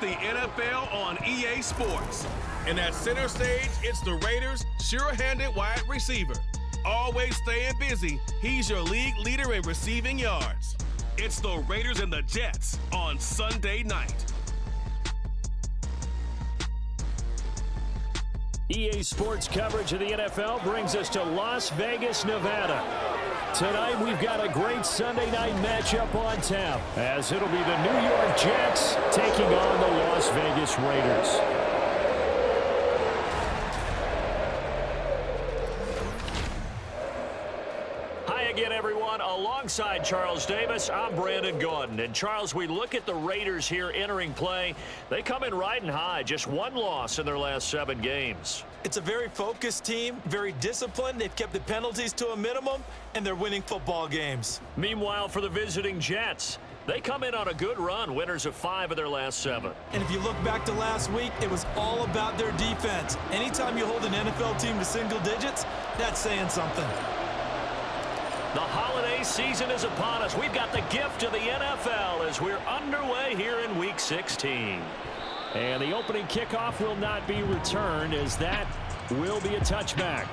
the NFL on EA Sports. And at center stage, it's the Raiders' sure-handed wide receiver. Always staying busy, he's your league leader in receiving yards. It's the Raiders and the Jets on Sunday night. EA Sports coverage of the NFL brings us to Las Vegas, Nevada. Tonight, we've got a great Sunday night matchup on tap, as it'll be the New York Jets taking on the Las Vegas Raiders. Hi again, everyone. Alongside Charles Davis, I'm Brandon Gordon. And Charles, we look at the Raiders here entering play. They come in riding high, just one loss in their last 7 games. It's a very focused team, very disciplined. They've kept the penalties to a minimum, and they're winning football games. Meanwhile, for the visiting Jets, they come in on a good run, winners of 5 of their last 7. And if you look back to last week, it was all about their defense. Anytime you hold an NFL team to single digits, that's saying something. The holiday season is upon us. We've got the gift of the NFL as we're underway here in Week 16. And the opening kickoff will not be returned, as that will be a touchback.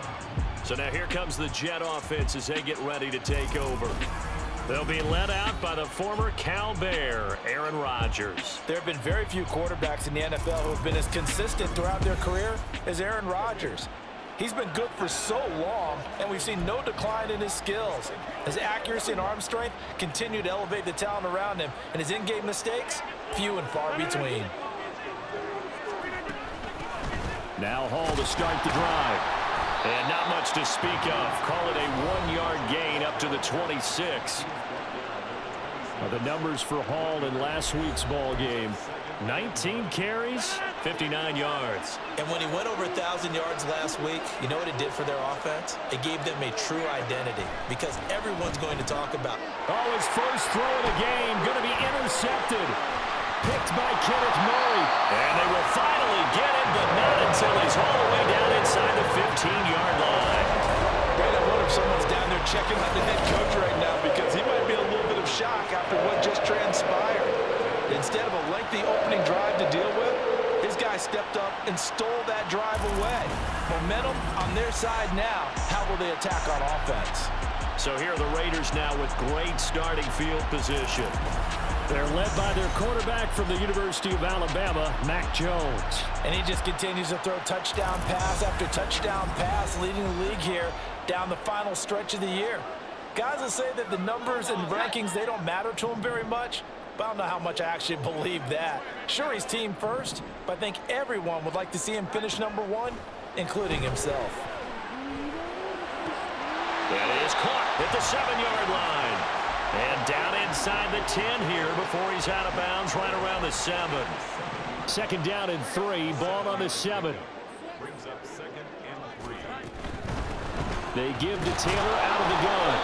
So now here comes the Jet offense as they get ready to take over. They'll be led out by the former Cal Bear, Aaron Rodgers. There have been very few quarterbacks in the NFL who have been as consistent throughout their career as Aaron Rodgers. He's been good for so long, and we've seen no decline in his skills. His accuracy and arm strength continue to elevate the talent around him, and his in-game mistakes, few and far between. Now Hall to start the drive. And not much to speak of. Call it a 1-yard gain up to the 26. The numbers for Hall in last week's ball game. 19 carries, 59 yards. And when he went over 1,000 yards last week, you know what it did for their offense? It gave them a true identity, because everyone's going to talk about. Oh, his first throw of the game going to be intercepted. Picked by Kenneth Murray. And they will finally get him, but not until he's all the way down inside the 15-yard line. Brandon, I wonder if someone's down there checking on the head coach right now, because he might be a little bit of shock after what just transpired. Instead of a lengthy opening drive to deal with, his guy stepped up and stole that drive away. Momentum on their side now. How will they attack on offense? So here are the Raiders now with great starting field position. They're led by their quarterback from the University of Alabama, Mac Jones. And he just continues to throw touchdown pass after touchdown pass, leading the league here down the final stretch of the year. Guys will say that the numbers and rankings, they don't matter to him very much. But I don't know how much I actually believe that. Sure, he's team first, but I think everyone would like to see him finish number 1, including himself. That is caught at the 7-yard line. And down inside the 10 here before he's out of bounds right around the 7. Second down and 3, ball on the 7. Brings up 2nd and 3. They give to Taylor out of the gun.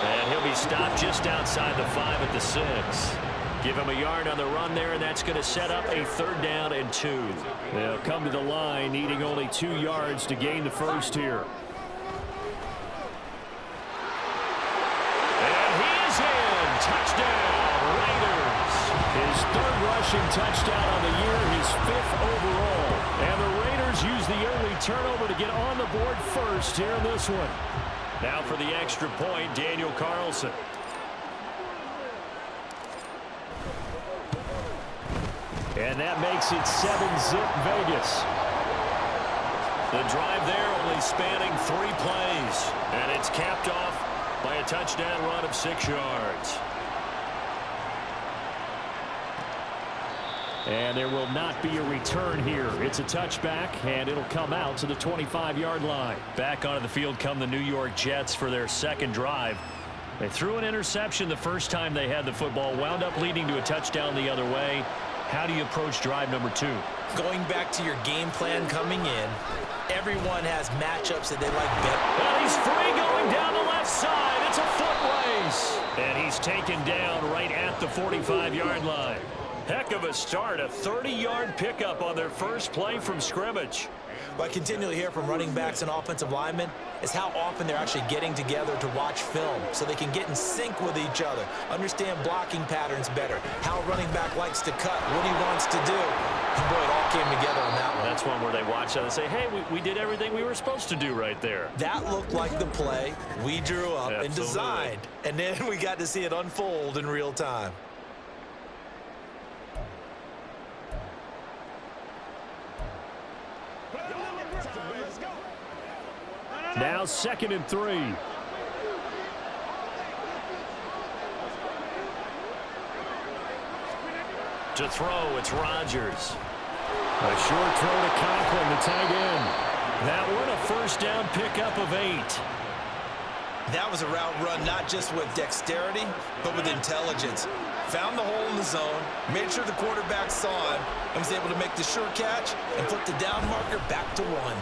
And he'll be stopped just outside the 5 at the 6. Give him a yard on the run there, and that's going to set up a 3rd down and 2. They'll come to the line needing only 2 yards to gain the first here. Touchdown, Raiders. His 3rd rushing touchdown on the year, his 5th overall. And the Raiders use the early turnover to get on the board first here in this one. Now for the extra point, Daniel Carlson. And that makes it 7-zip Vegas. The drive there only spanning 3 plays. And it's capped off by a touchdown run of 6 yards. And there will not be a return here. It's a touchback, and it'll come out to the 25-yard line. Back onto the field come the New York Jets for their 2nd drive. They threw an interception the first time they had the football, wound up leading to a touchdown the other way. How do you approach drive number 2? Going back to your game plan coming in, everyone has matchups that they like better. And he's free going down the left side. It's a foot race. And he's taken down right at the 45-yard line. Heck of a start, a 30-yard pickup on their first play from scrimmage. What I continually hear from running backs and offensive linemen is how often they're actually getting together to watch film so they can get in sync with each other, understand blocking patterns better, how a running back likes to cut, what he wants to do. And boy, it all came together on that one. That's one where they watch that and say, hey, we did everything we were supposed to do right there. That looked like the play we drew up Absolutely. and designed, and then we got to see it unfold in real time. Now 2nd and 3. To throw, it's Rodgers. A short throw to Conklin, the tight end. That one a first down pickup of 8. That was a route run not just with dexterity, but with intelligence. Found the hole in the zone, made sure the quarterback saw him, and was able to make the sure catch and flip the down marker back to 1.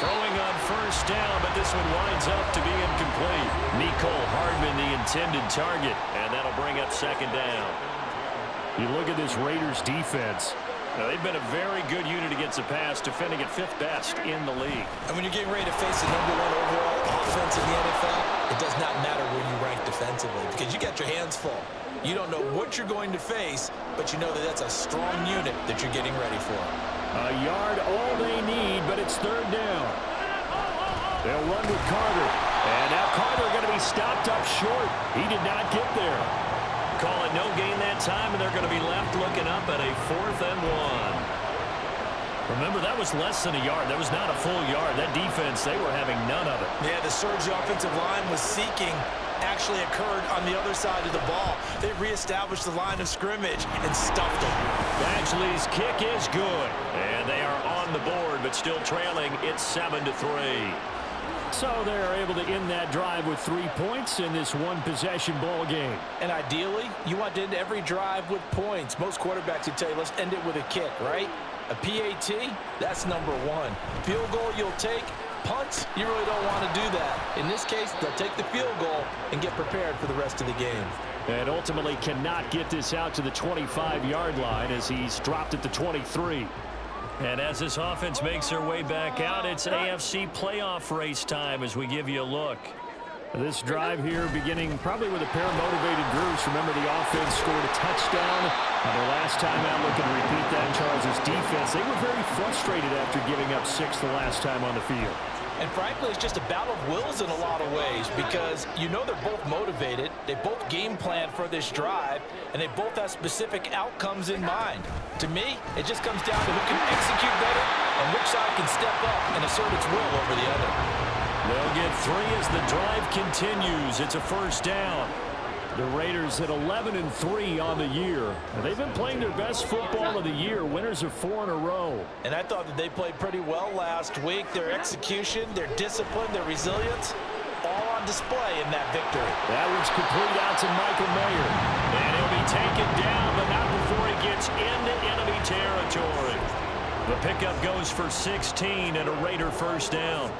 Throwing on first down, but this one winds up to be incomplete. Nicole Hardman, the intended target, and that'll bring up 2nd down. You look at this Raiders defense. Now, they've been a very good unit against the pass, defending at 5th best in the league. And when you're getting ready to face the #1 overall offense in the NFL, it does not matter where you rank defensively because you got your hands full. You don't know what you're going to face, but you know that that's a strong unit that you're getting ready for. A yard all they need, but it's 3rd down. They'll run with Carter. And now Carter going to be stopped up short. He did not get there. Call it no gain that time, and they're going to be left looking up at a 4th and 1. Remember, that was less than a yard. That was not a full yard. That defense, they were having none of it. Yeah, the surge the offensive line was seeking actually occurred on the other side of the ball. They reestablished the line of scrimmage and stuffed them. Badgley's kick is good, and they are on the board, but still trailing. It's 7-3. So they're able to end that drive with 3 points in this one-possession ball game. And ideally, you want to end every drive with points. Most quarterbacks would tell you, let's end it with a kick, right? A PAT, that's #1. Field goal you'll take. Punts, you really don't want to do that. In this case, they'll take the field goal and get prepared for the rest of the game. And ultimately cannot get this out to the 25-yard line as he's dropped at the 23. And as this offense makes their way back out, it's AFC playoff race time as we give you a look. This drive here beginning probably with a pair of motivated groups. Remember, the offense scored a touchdown. Their last time out, looking to repeat that in Charles' defense. They were very frustrated after giving up 6 the last time on the field. And frankly, it's just a battle of wills in a lot of ways because you know they're both motivated. They both game plan for this drive, and they both have specific outcomes in mind. To me, it just comes down to who can execute better and which side can step up and assert its will over the other. They'll get 3 as the drive continues. It's a first down. The Raiders at 11-3 on the year. They've been playing their best football of the year. Winners of 4 in a row. And I thought that they played pretty well last week. Their execution, their discipline, their resilience, all on display in that victory. That one's complete out to Michael Mayer. And he'll be taken down, but not before he gets into enemy territory. The pickup goes for 16 and a Raider first down.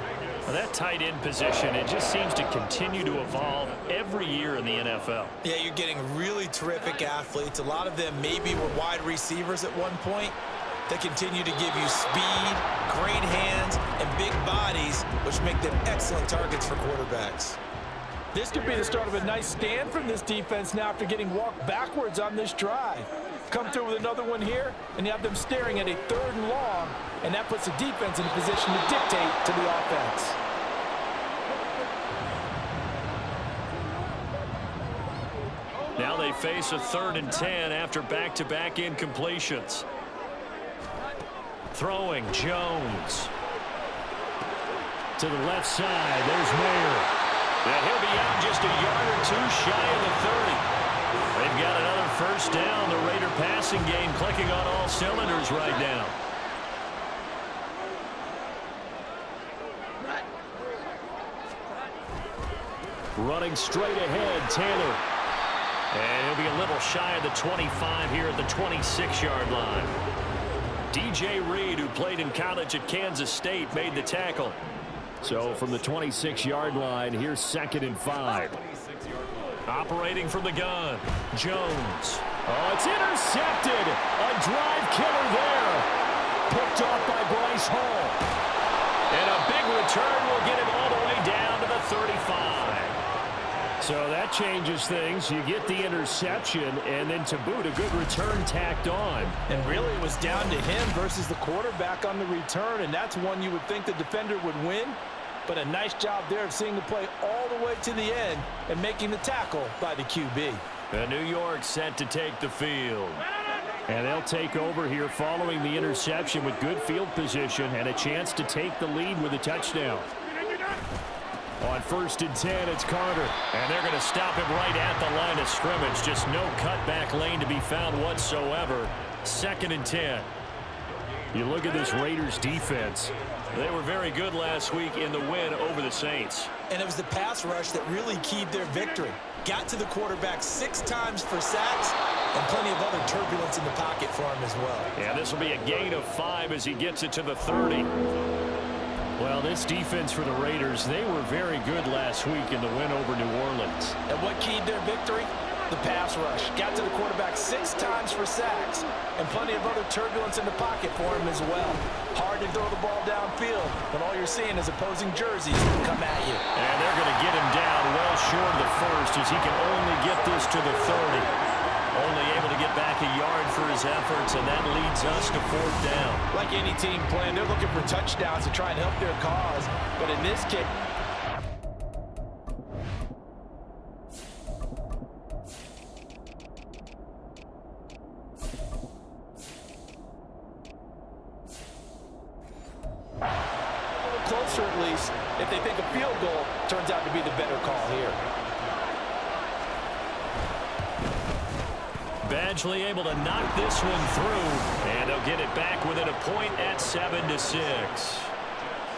Well, that tight end position, it just seems to continue to evolve every year in the NFL. Yeah, you're getting really terrific athletes. A lot of them maybe were wide receivers at one point. They continue to give you speed, great hands, and big bodies, which make them excellent targets for quarterbacks. This could be the start of a nice stand from this defense now after getting walked backwards on this drive. Come through with another one here, and you have them staring at a 3rd and long, and that puts the defense in a position to dictate to the offense. Now they face a 3rd and 10 after back-to-back incompletions. Throwing, Jones. To the left side, there's Mayer. And he'll be out just a yard or 2 shy of the 30. They've got another first down. The Raider passing game clicking on all cylinders right now. Running straight ahead, Taylor. And he'll be a little shy of the 25 here at the 26-yard line. DJ Reed, who played in college at Kansas State, made the tackle. So from the 26-yard line, here's 2nd and 5. Operating from the gun, Jones. Oh, it's intercepted. A drive killer there. Picked off by Bryce Hall. And a big return will get him all the way down to the 35. So that changes things. You get the interception, and then to boot, a good return tacked on. And really, it was down to him versus the quarterback on the return, and that's one you would think the defender would win. But a nice job there of seeing the play all the way to the end and making the tackle by the QB. And New York set to take the field. And they'll take over here following the interception with good field position and a chance to take the lead with a touchdown. On 1st and 10, it's Carter. And they're going to stop him right at the line of scrimmage. Just no cutback lane to be found whatsoever. 2nd and 10. You look at this Raiders defense. They were very good last week in the win over the Saints. And it was the pass rush that really keyed their victory. Got to the quarterback 6 times for sacks and plenty of other turbulence in the pocket for him as well. Yeah, this will be a gain of 5 as he gets it to the 30. Well, this defense for the Raiders, they were very good last week in the win over New Orleans. And what keyed their victory? The pass rush. Got to the quarterback 6 times for sacks and plenty of other turbulence in the pocket for him as well. Hard to throw the ball downfield when all you're seeing is opposing jerseys come at you. And they're going to get him down well short of the first as he can only get this to the 30. Only able to get back a yard for his efforts, and that leads us to 4th down. Like any team playing, they're looking for touchdowns to try and help their cause. But in this case, closer at least, if they think a field goal turns out to be the better call here. Badgley able to knock this one through, and they'll get it back within a point at 7-6.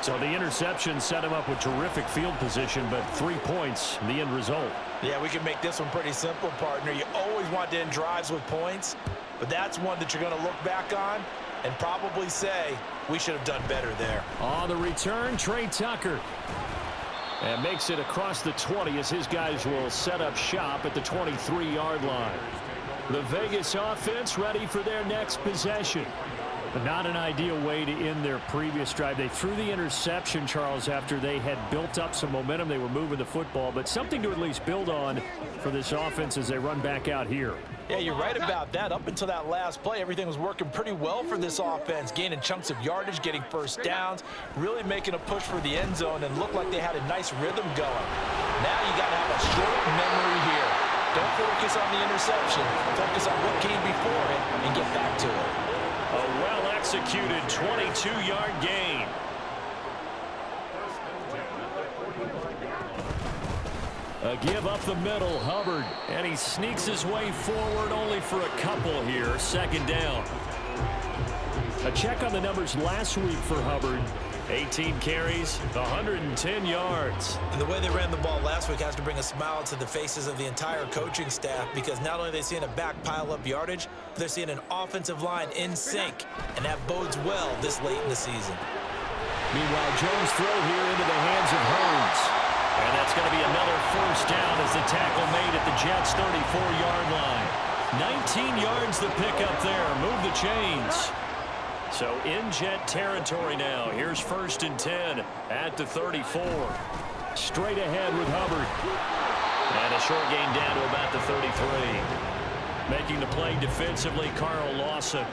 So the interception set him up with terrific field position, but 3 points, the end result. Yeah, we can make this one pretty simple, partner. You always want to end drives with points, but that's one that you're going to look back on and probably say, we should have done better there. On the return, Trey Tucker. And makes it across the 20 as his guys will set up shop at the 23-yard line. The Vegas offense ready for their next possession. But not an ideal way to end their previous drive. They threw the interception, Charles, after they had built up some momentum. They were moving the football, but something to at least build on for this offense as they run back out here. Yeah, you're right about that. Up until that last play, everything was working pretty well for this offense, gaining chunks of yardage, getting first downs, really making a push for the end zone, and looked like they had a nice rhythm going. Now you got to have a short memory here. Don't focus on the interception. Focus on what came before it and get back to it. A well-executed 22-yard gain. A give up the middle, Hubbard, and he sneaks his way forward only for a couple here. 2nd down. A check on the numbers last week for Hubbard. 18 carries, 110 yards. And the way they ran the ball last week has to bring a smile to the faces of the entire coaching staff, because not only are they seeing a back pile up yardage, but they're seeing an offensive line in sync, and that bodes well this late in the season. Meanwhile, Jones throw here into the hands of Hurns. And that's going to be another 1st down as the tackle made at the Jets' 34-yard line. 19 yards the pickup there. Move the chains. So in Jet territory now. Here's 1st and 10 at the 34. Straight ahead with Hubbard. And a short gain down to about the 33. Making the play defensively, Carl Lawson.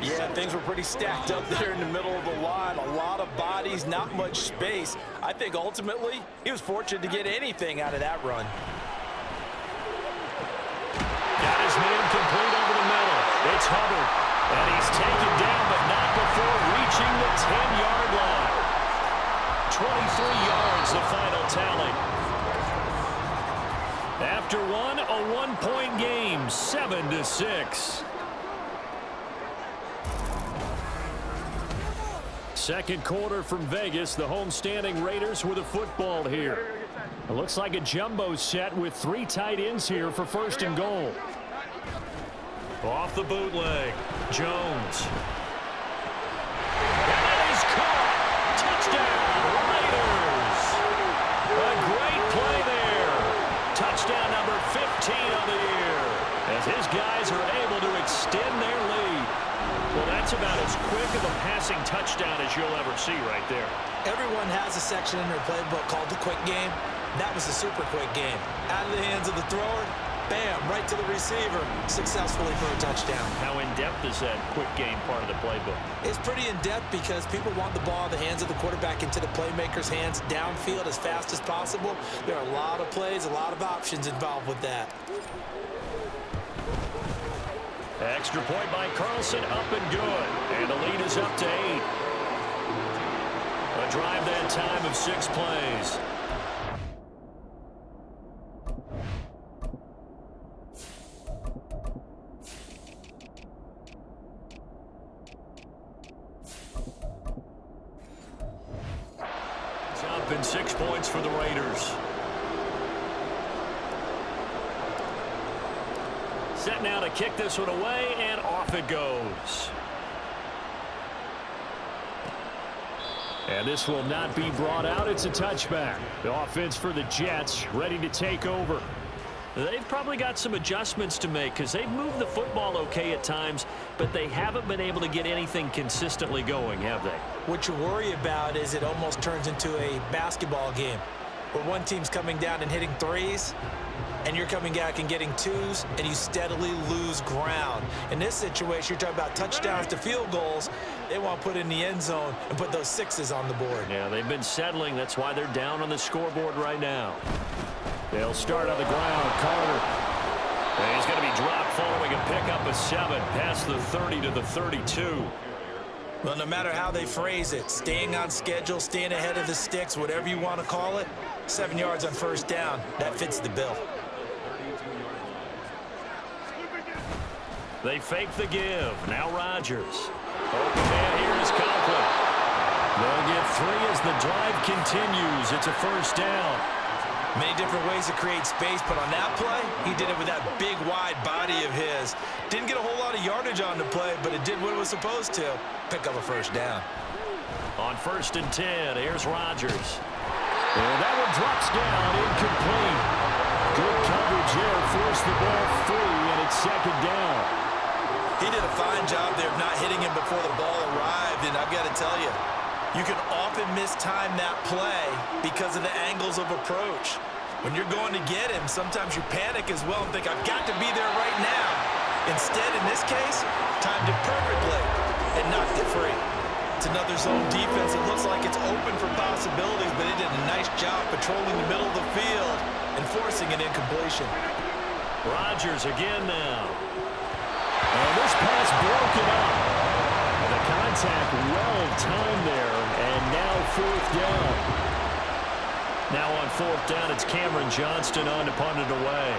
Yeah, things were pretty stacked up there in the middle of the line. A lot of bodies, not much space. I think ultimately he was fortunate to get anything out of that run. Got his man complete over the middle. It's Hubbard. And he's taken down, but not before reaching the 10-yard line. 23 yards, the final tally. After one, a 1-point game, 7-6. Second quarter from Vegas. The homestanding Raiders with a football here. It looks like a jumbo set with 3 tight ends here for 1st and goal. Off the bootleg, Jones. And that is caught. Touchdown, Raiders. A great play there. Touchdown That's about as quick of a passing touchdown as you'll ever see right there. Everyone has a section in their playbook called the quick game. That was a super quick game. Out of the hands of the thrower, bam, right to the receiver, successfully for a touchdown. How in-depth is that quick game part of the playbook? It's pretty in-depth because people want the ball in the hands of the quarterback into the playmaker's hands downfield as fast as possible. There are a lot of plays, a lot of options involved with that. Extra point by Carlson, up and good. And the lead is up to 8. A drive that time of 6 plays. It's up and 6 points for the Raiders. Set now to kick this one away, and off it goes. And this will not be brought out. It's a touchback. The offense for the Jets ready to take over. They've probably got some adjustments to make because they've moved the football okay at times, but they haven't been able to get anything consistently going, have they? What you worry about is it almost turns into a basketball game where one team's coming down and hitting threes, and you're coming back and getting twos, and you steadily lose ground. In this situation, you're talking about touchdowns to field goals. They want to put in the end zone and put those 6s on the board. Yeah, they've been settling. That's why they're down on the scoreboard right now. They'll start on the ground. Carter. And he's going to be dropped following a pickup of 7 past the 30 to the 32. Well, no matter how they phrase it, staying on schedule, staying ahead of the sticks, whatever you want to call it, 7 yards on first down, that fits the bill. They fake the give. Now Rodgers. Open man here is Conklin. They'll get 3 as the drive continues. It's a first down. Many different ways to create space, but on that play, he did it with that big, wide body of his. Didn't get a whole lot of yardage on the play, but it did what it was supposed to. Pick up a first down. On 1st and 10, here's Rodgers. And that one drops down, incomplete. Good coverage there, forced the ball free, and it's 2nd down. He did a fine job there of not hitting him before the ball arrived, and I've got to tell you, you can often mistime that play because of the angles of approach. When you're going to get him, sometimes you panic as well and think, I've got to be there right now. Instead, in this case, timed it perfectly and knocked it free. It's another zone defense. It looks like it's open for possibilities, but he did a nice job patrolling the middle of the field and forcing an incompletion. Rodgers again now. And this pass broken up. And the contact well timed there, and now 4th down. Now on 4th down, it's Cameron Johnston on to punt it away.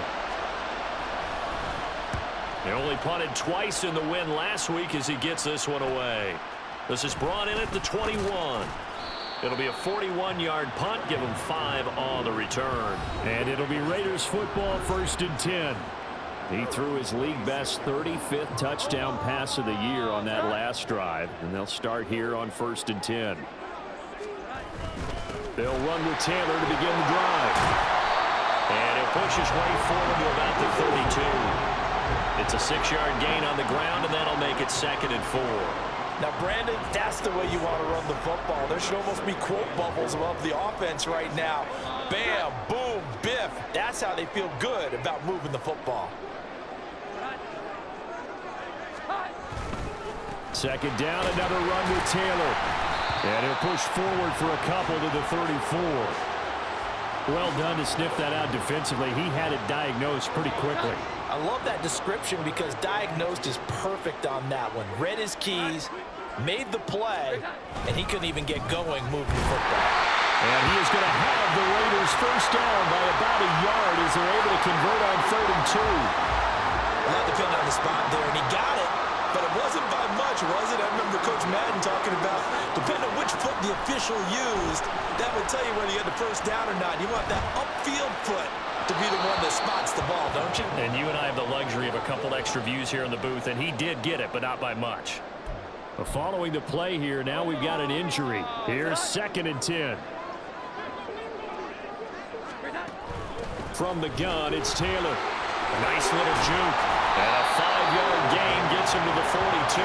He only punted twice in the win last week as he gets this one away. This is brought in at the 21. It'll be a 41-yard punt, give him 5 on the return. And it'll be Raiders football, 1st and 10. He threw his league-best 35th touchdown pass of the year on that last drive, and they'll start here on 1st and 10. They'll run with Taylor to begin the drive. And he'll push his way forward to about the 32. It's a 6-yard gain on the ground, and that'll make it 2nd and 4. Now, Brandon, that's the way you want to run the football. There should almost be quote bubbles above the offense right now. Bam, boom, biff. That's how they feel good about moving the football. 2nd down, another run with Taylor. And he'll push forward for a couple to the 34. Well done to sniff that out defensively. He had it diagnosed pretty quickly. I love that description because diagnosed is perfect on that one. Read his keys, made the play, and he couldn't even get going moving the football. And he is going to have the Raiders first down by about a yard as they're able to convert on 3rd and 2. A lot depended on the spot there, and he got it, but it wasn't by much, was it? I remember Coach Madden talking about, depending on which foot the official used, that would tell you whether you had the first down or not. You want that upfield foot to be the one that spots the ball, don't you? And you and I have the luxury of a couple extra views here in the booth, and he did get it, but not by much. Following the play here, now we've got an injury. Here's 2nd and 10. From the gun, it's Taylor. A nice little juke. And a 5-yard gain gets him to the 42.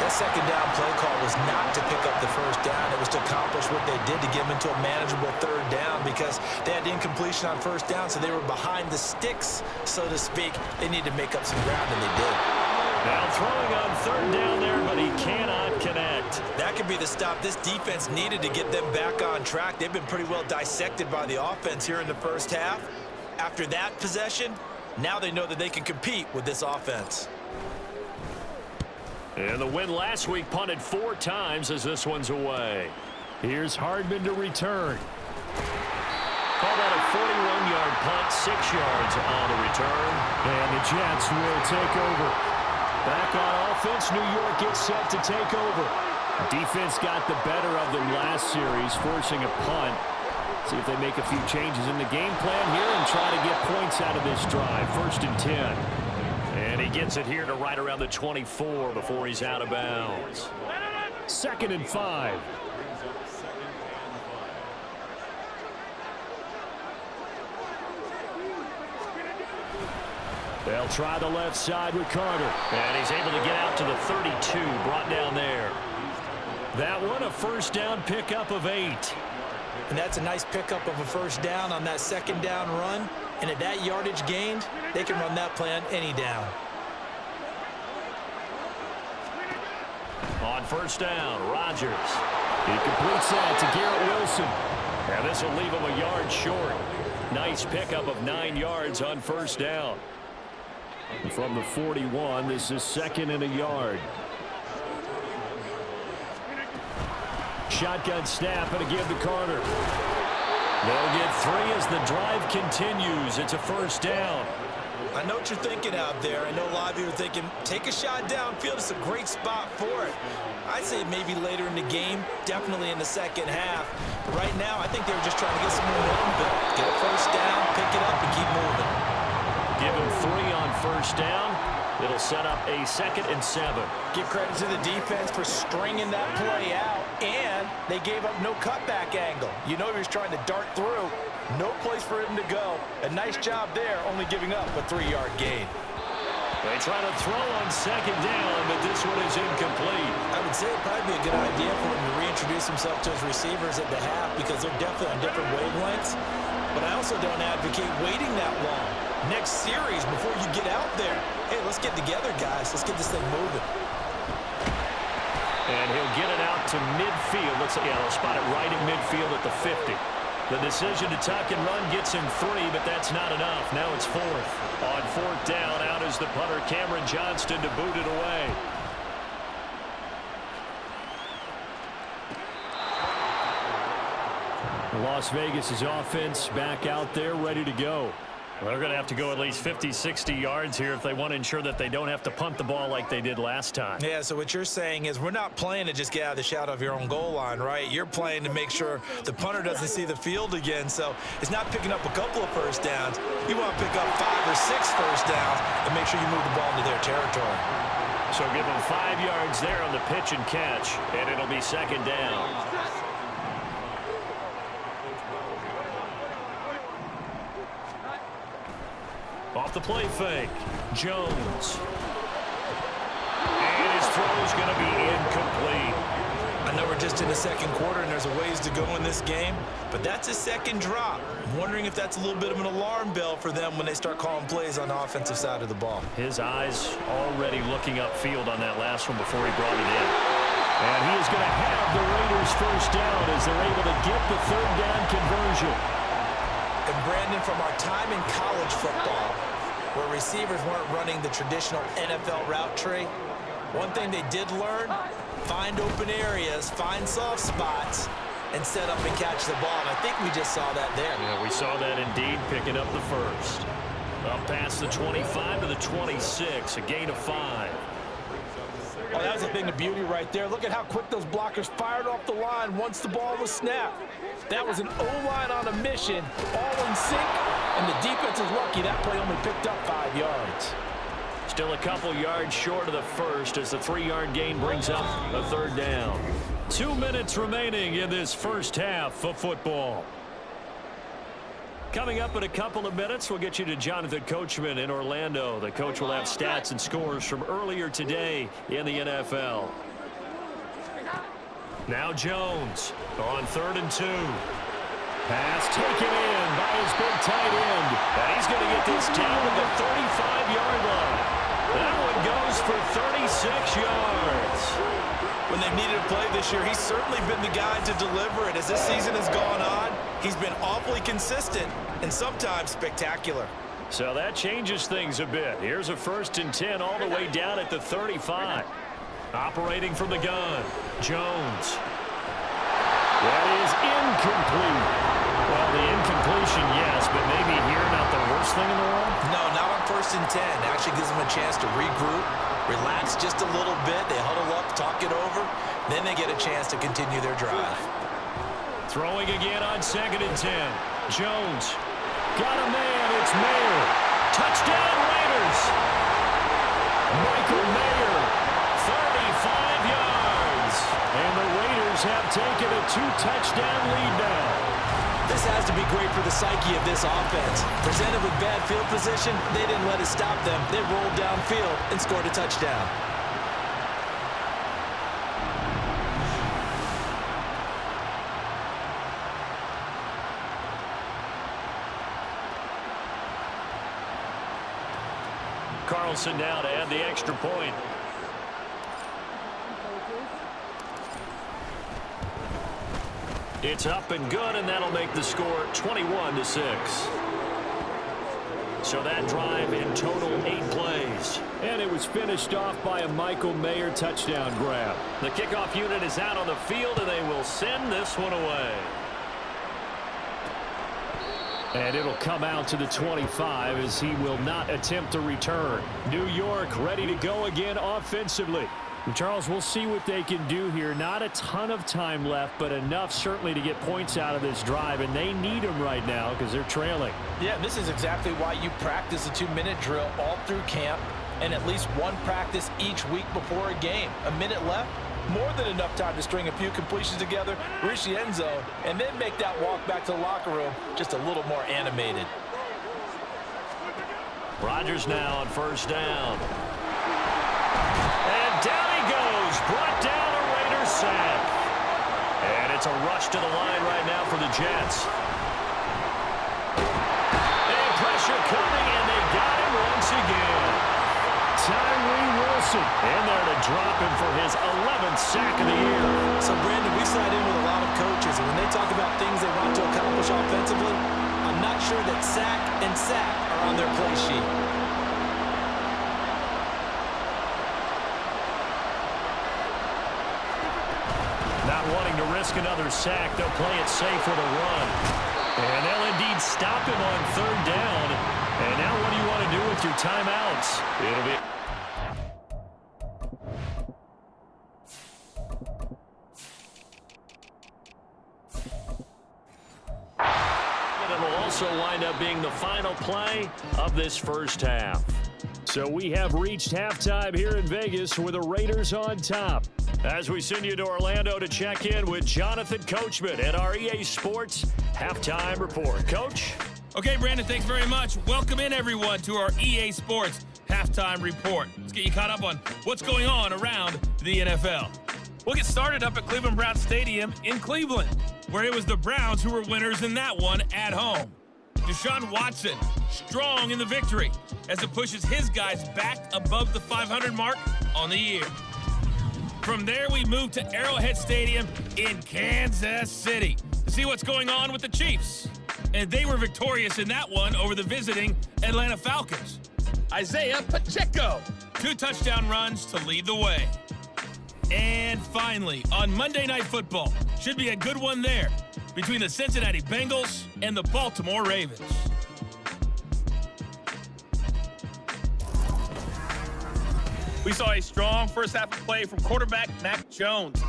That second down play call was not to pick up the first down. It was to accomplish what they did to get them into a manageable third down because they had incompletion on first down, so they were behind the sticks, so to speak. They needed to make up some ground, and they did. Now throwing on third down there, but he cannot connect. That could be the stop this defense needed to get them back on track. They've been pretty well dissected by the offense here in the first half. After that possession, now they know that they can compete with this offense. And the win last week punted 4 times as this one's away. Here's Hardman to return. Call that a 41-yard punt, 6 yards on the return. And the Jets will take over. Back on offense, New York gets set to take over. Defense got the better of them last series, forcing a punt. See if they make a few changes in the game plan here and try to get points out of this drive. 1st and 10. And he gets it here to right around the 24 before he's out of bounds. 2nd and 5. They'll try the left side with Carter. And he's able to get out to the 32, brought down there. That one, a first down pickup of 8. And that's a nice pickup of a first down on that second down run. And at that yardage gained, they can run that play on any down. On first down, Rodgers. He completes that to Garrett Wilson. And this will leave him a yard short. Nice pickup of 9 yards on first down. From the 41, this is 2nd and a yard. Shotgun snap and a give to Carter. They'll get 3 as the drive continues. It's a first down. I know what you're thinking out there. I know a lot of you are thinking, take a shot downfield. It's a great spot for it. I'd say maybe later in the game, definitely in the second half. But right now, I think they were just trying to get some momentum built. Get a first down, pick it up, and keep moving. Give him 3 on first down. It'll set up a 2nd and 7. Give credit to the defense for stringing that play out, and they gave up no cutback angle. You know he was trying to dart through. No place for him to go. A nice job there, only giving up a 3-yard gain. They try to throw on 2nd down, but this one is incomplete. I would say it'd probably be a good idea for him to reintroduce himself to his receivers at the half because they're definitely on different wavelengths. But I also don't advocate waiting that long. Next series, before you get out there, hey, let's get together, guys. Let's get this thing moving. And he'll get it out to midfield. Looks like, yeah, they'll spot it right in midfield at the 50. The decision to tuck and run gets him 3, but that's not enough. Now it's 4th. On 4th down, out is the punter, Cameron Johnston, to boot it away. Las Vegas' offense back out there, ready to go. Well, they're going to have to go at least 50, 60 yards here if they want to ensure that they don't have to punt the ball like they did last time. Yeah, so what you're saying is we're not playing to just get out of the shadow of your own goal line, right? You're playing to make sure the punter doesn't see the field again. So it's not picking up a couple of first downs. You want to pick up 5 or 6 first downs and make sure you move the ball into their territory. So give them 5 yards there on the pitch and catch, and it'll be 2nd down. Off the play fake, Jones. And his throw is going to be incomplete. I know we're just in the second quarter and there's a ways to go in this game, but that's a second drop. I'm wondering if that's a little bit of an alarm bell for them when they start calling plays on the offensive side of the ball. His eyes already looking upfield on that last one before he brought it in. And he is going to have the Raiders first down as they're able to get the 3rd down conversion. And Brandon, from our time in college football, where receivers weren't running the traditional NFL route tree, one thing they did learn, find open areas, find soft spots, and set up and catch the ball. And I think we just saw that there. Yeah, we saw that indeed, picking up the first. Up past the 25 to the 26, a gain of 5. Oh, that was a thing of beauty right there. Look at how quick those blockers fired off the line once the ball was snapped. That was an O-line on a mission, all in sync, and the defense is lucky that play only picked up 5 yards. Still a couple yards short of the first as the 3-yard gain brings up a 3rd down. 2 minutes remaining in this first half of football. Coming up in a couple of minutes, we'll get you to Jonathan Coachman in Orlando. The coach will have stats and scores from earlier today in the NFL. Now Jones on 3rd and 2. Pass taken in by his big tight end. And he's going to get this down to the 35-yard line. That one goes for 36 yards. When they've needed a play this year, he's certainly been the guy to deliver it. As this season has gone on, he's been awfully consistent and sometimes spectacular. So that changes things a bit. Here's a 1st and 10 all the way down at the 35. Operating from the gun, Jones. That is incomplete. Well, the incompletion, yes, but maybe here not the worst thing in the world? No, not on 1st and 10. Actually gives them a chance to regroup, relax just a little bit. They huddle up, talk it over. Then they get a chance to continue their drive. Throwing again on 2nd and 10. Jones. Got a man. It's Mayer. Touchdown, Raiders. Michael Mayer. 35 yards. And the Raiders have taken a 2-touchdown lead now. This has to be great for the psyche of this offense. Presented with bad field position, they didn't let it stop them. They rolled downfield and scored a touchdown. Carlson now to add the extra point. It's up and good, and that'll make the score 21-6. So that drive in total 8 plays. And it was finished off by a Michael Mayer touchdown grab. The kickoff unit is out on the field, and they will send this one away. And it'll come out to the 25 as he will not attempt to return. New York ready to go again offensively. And Charles, we'll see what they can do here. Not a ton of time left, but enough certainly to get points out of this drive, and they need them right now because they're trailing. Yeah, this is exactly why you practice a 2-minute drill all through camp and at least one practice each week before a game. A minute left, more than enough time to string a few completions together, reach the end zone, and then make that walk back to the locker room just a little more animated. Rodgers now on 1st down. And down he goes, brought down a Raiders sack. And it's a rush to the line right now for the Jets. And pressure coming, and they got him once again. Tyree Wilson in there to drop him for his 11th sack of the year. So, Brandon, we sat in with a lot of coaches, and when they talk about things they want to accomplish offensively, I'm not sure that sack and sack are on their play sheet. Not wanting to risk another sack, they'll play it safe with a run. And they'll indeed stop him on 3rd down. And now what do you want to do with your timeouts? It'll be... It'll also wind up being the final play of this first half. So we have reached halftime here in Vegas with the Raiders on top. As we send you to Orlando to check in with Jonathan Coachman at our EA Sports Halftime Report. Coach? Okay, Brandon, thanks very much. Welcome in, everyone, to our EA Sports Halftime Report. Let's get you caught up on what's going on around the NFL. We'll get started up at Cleveland Browns Stadium in Cleveland, where it was the Browns who were winners in that one at home. Deshaun Watson, strong in the victory as it pushes his guys back above the 500 mark on the year. From there, we move to Arrowhead Stadium in Kansas City to see what's going on with the Chiefs. And they were victorious in that one over the visiting Atlanta Falcons. Isaiah Pacheco, 2 touchdown runs to lead the way. And finally, on Monday Night Football, should be a good one there, between the Cincinnati Bengals and the Baltimore Ravens. We saw a strong first half of play from quarterback Mac Jones.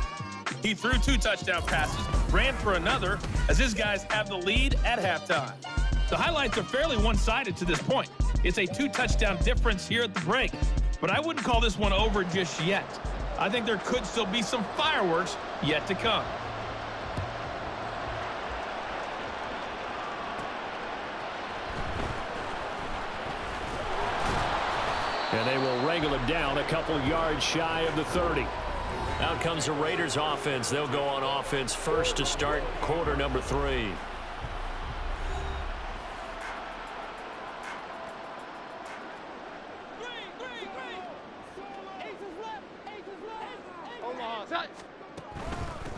He threw 2 touchdown passes, ran for another, as his guys have the lead at halftime. The highlights are fairly one-sided to this point. It's a 2-touchdown difference here at the break, but I wouldn't call this one over just yet. I think there could still be some fireworks yet to come. And they will wrangle him down a couple yards shy of the 30. Out comes the Raiders offense. They'll go on offense first to start quarter number 3.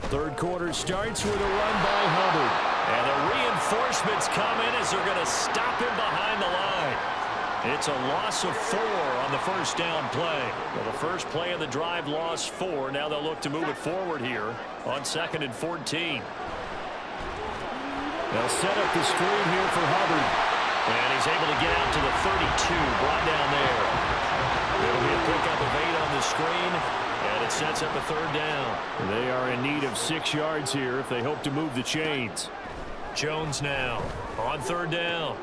Third quarter starts with a run by Hubbard. And the reinforcements come in as they're going to stop him behind the line. It's a loss of 4 on the first down play. Well, the first play of the drive lost 4. Now they'll look to move it forward here on 2nd and 14. They'll set up the screen here for Hubbard. And he's able to get out to the 32, brought down there. It'll be a pickup of 8 on the screen. And it sets up a 3rd down. They are in need of 6 yards here if they hope to move the chains. Jones now on 3rd down.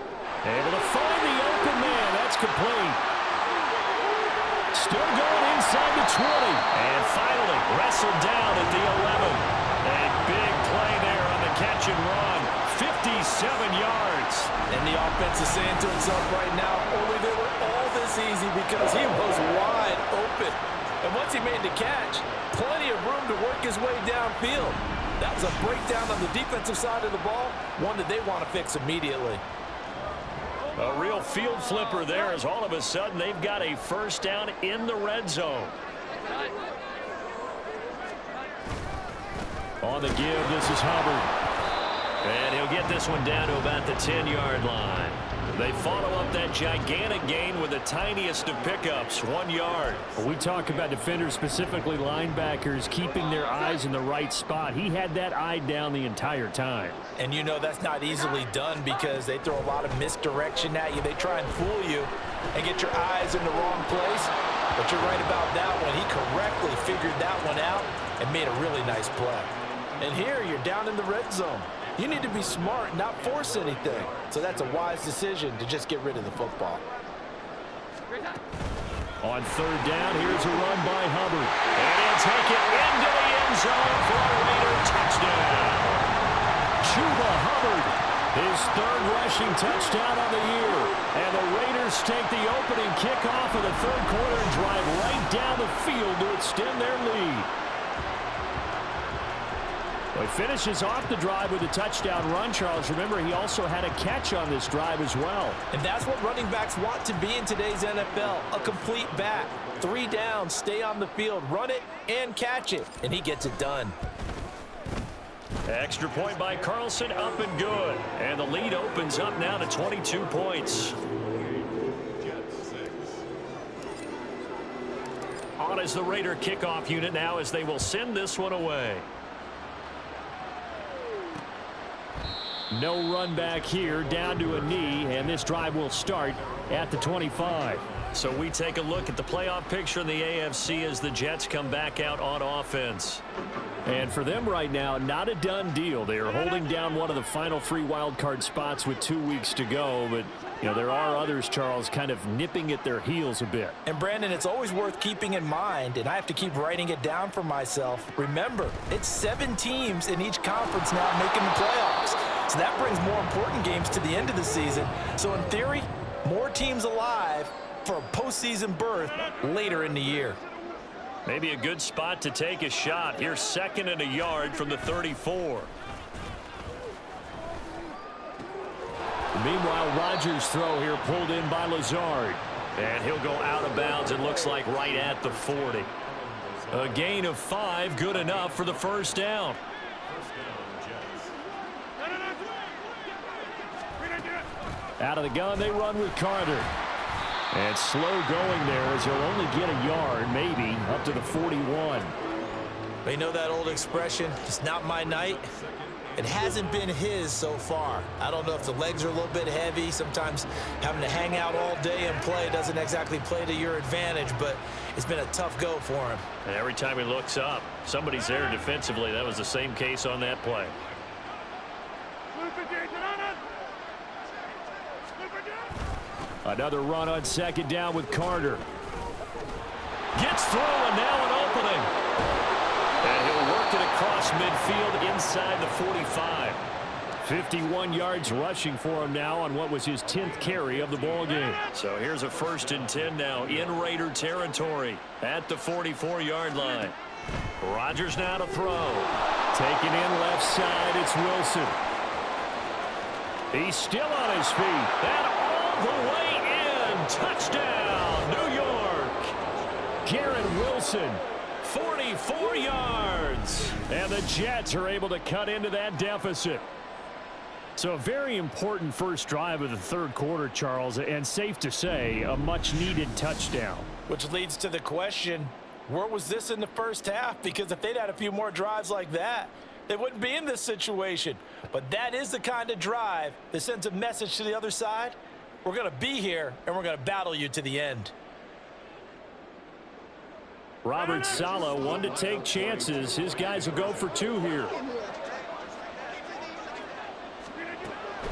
Able to find the open man. That's complete. Still going inside the 20. And finally wrestled down at the 11. A big play there on the catch and run. 57 yards. And the offense is saying to itself right now, only they were all this easy because he was wide open. And once he made the catch, plenty of room to work his way downfield. That was a breakdown on the defensive side of the ball, one that they want to fix immediately. A real field flipper there as all of a sudden they've got a first down in the red zone. On the give, this is Hubbard. And he'll get this one down to about the 10-yard line. They follow up that gigantic gain with the tiniest of pickups, 1 yard. We talk about defenders, specifically linebackers, keeping their eyes in the right spot. He had that eye down the entire time. And you know that's not easily done because they throw a lot of misdirection at you. They try and fool you and get your eyes in the wrong place. But you're right about that one. He correctly figured that one out and made a really nice play. And here you're down in the red zone. You need to be smart, not force anything. So that's a wise decision to just get rid of the football. On 3rd down, here's a run by Hubbard. And he'll take it into the end zone for a Raider touchdown. Chuba Hubbard, his 3rd rushing touchdown of the year. And the Raiders take the opening kickoff of the 3rd quarter and drive right down the field to extend their lead. Well, he finishes off the drive with a touchdown run, Charles. Remember, he also had a catch on this drive as well. And that's what running backs want to be in today's NFL, a complete back. 3 downs, stay on the field, run it, and catch it. And he gets it done. Extra point by Carlson, up and good. And the lead opens up now to 22 points. On is the Raider kickoff unit now as they will send this one away. No run back here, down to a knee, and this drive will start at the 25. So we take a look at the playoff picture in the AFC as the Jets come back out on offense. And for them right now, not a done deal. They are holding down one of the final 3 wild card spots with 2 weeks to go, but you know there are others, Charles, kind of nipping at their heels a bit. And Brandon, it's always worth keeping in mind, and I have to keep writing it down for myself. Remember, it's 7 teams in each conference now making the playoffs. So that brings more important games to the end of the season. So in theory, more teams alive for a postseason berth later in the year. Maybe a good spot to take a shot. Here's 2nd and a yard from the 34. Meanwhile, Rodgers' throw here pulled in by Lazard. And he'll go out of bounds, it looks like right at the 40. A gain of 5, good enough for the first down. Out of the gun, they run with Carter. And slow going there as he'll only get a yard, maybe, up to the 41. You know that old expression, it's not my night? It hasn't been his so far. I don't know if the legs are a little bit heavy. Sometimes having to hang out all day and play doesn't exactly play to your advantage, but it's been a tough go for him. And every time he looks up, somebody's there defensively. That was the same case on that play. Another run on 2nd down with Carter. Gets through and now an opening. And he'll work it across midfield inside the 45. 51 yards rushing for him now on what was his 10th carry of the ball game. So here's a 1st and 10 now in Raider territory at the 44-yard line. Rodgers now to throw. Taking in left side, it's Wilson. He's still on his feet. And all the way in. Touchdown, New York. Garrett Wilson, 44 yards. And the Jets are able to cut into that deficit. So a very important first drive of the third quarter, Charles, and safe to say, a much-needed touchdown. Which leads to the question, where was this in the first half? Because if they'd had a few more drives like that, they wouldn't be in this situation. But that is the kind of drive that sends a message to the other side. We're going to be here, and we're going to battle you to the end. Robert Saleh, one to take chances. His guys will go for two here.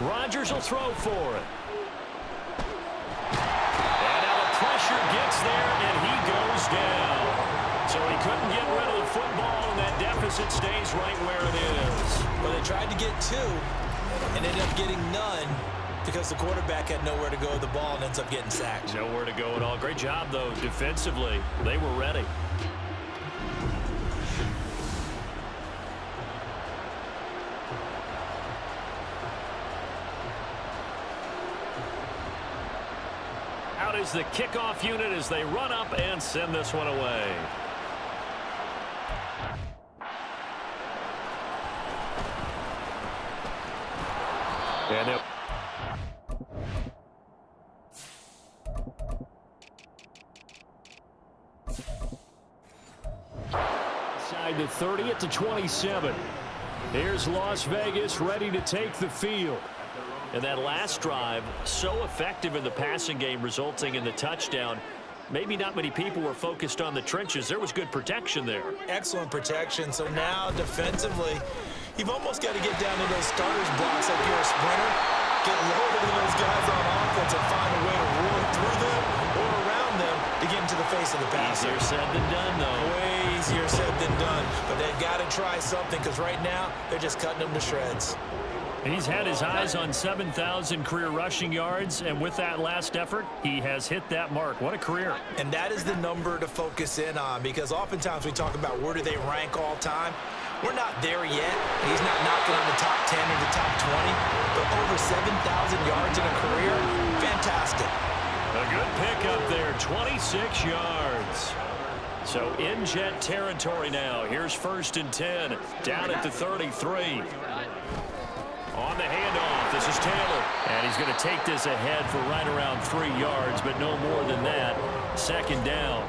Rodgers will throw for it. And now the pressure gets there, and he goes down. So he couldn't get rid of the football, and that deficit stays right where it is. Well, they tried to get two and ended up getting none because the quarterback had nowhere to go with the ball and ends up getting sacked. Nowhere to go at all. Great job, though, defensively. They were ready. Out is the kickoff unit as they run up and send this one away. And it Side to 30 at the 27. Here's Las Vegas ready to take the field. And that last drive, so effective in the passing game, resulting in the touchdown. Maybe not many people were focused on the trenches. There was good protection there. Excellent protection. So now defensively, you've almost got to get down to those starters blocks like you're a sprinter. Get loaded in those guys on offense and find a way to roll through them or around them to get into the face of the passer. Easier said than done, though. Way easier said than done. But they've got to try something because right now they're just cutting them to shreds. He's had his eyes on 7,000 career rushing yards, and with that last effort, he has hit that mark. What a career. And that is the number to focus in on because oftentimes we talk about where do they rank all time. We're not there yet. He's not knocking on the top 10 or the top 20, but over 7,000 yards in a career, fantastic. A good pickup there, 26 yards. So in Jet territory now. Here's 1st and 10, down at the 33. On the handoff, this is Taylor. And he's going to take this ahead for right around 3 yards, but no more than that. 2nd down.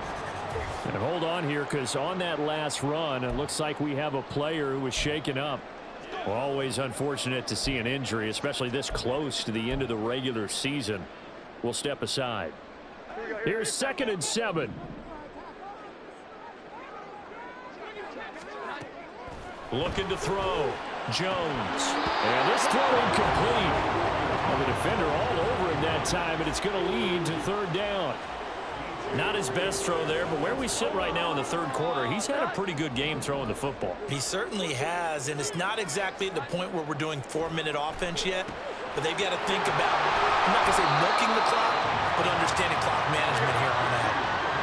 And hold on here, because on that last run, it looks like we have a player who was shaken up. Well, always unfortunate to see an injury, especially this close to the end of the regular season. We'll step aside. Here's 2nd and 7. Looking to throw. Jones. And this throw incomplete. Well, the defender all over him that time, and it's going to lead to 3rd down. Not his best throw there, but where we sit right now in the 3rd quarter, he's had a pretty good game throwing the football. He certainly has, and it's not exactly at the point where we're doing 4-minute offense yet, but they've got to think about, I'm not going to say milking the clock, but understanding clock management here on that.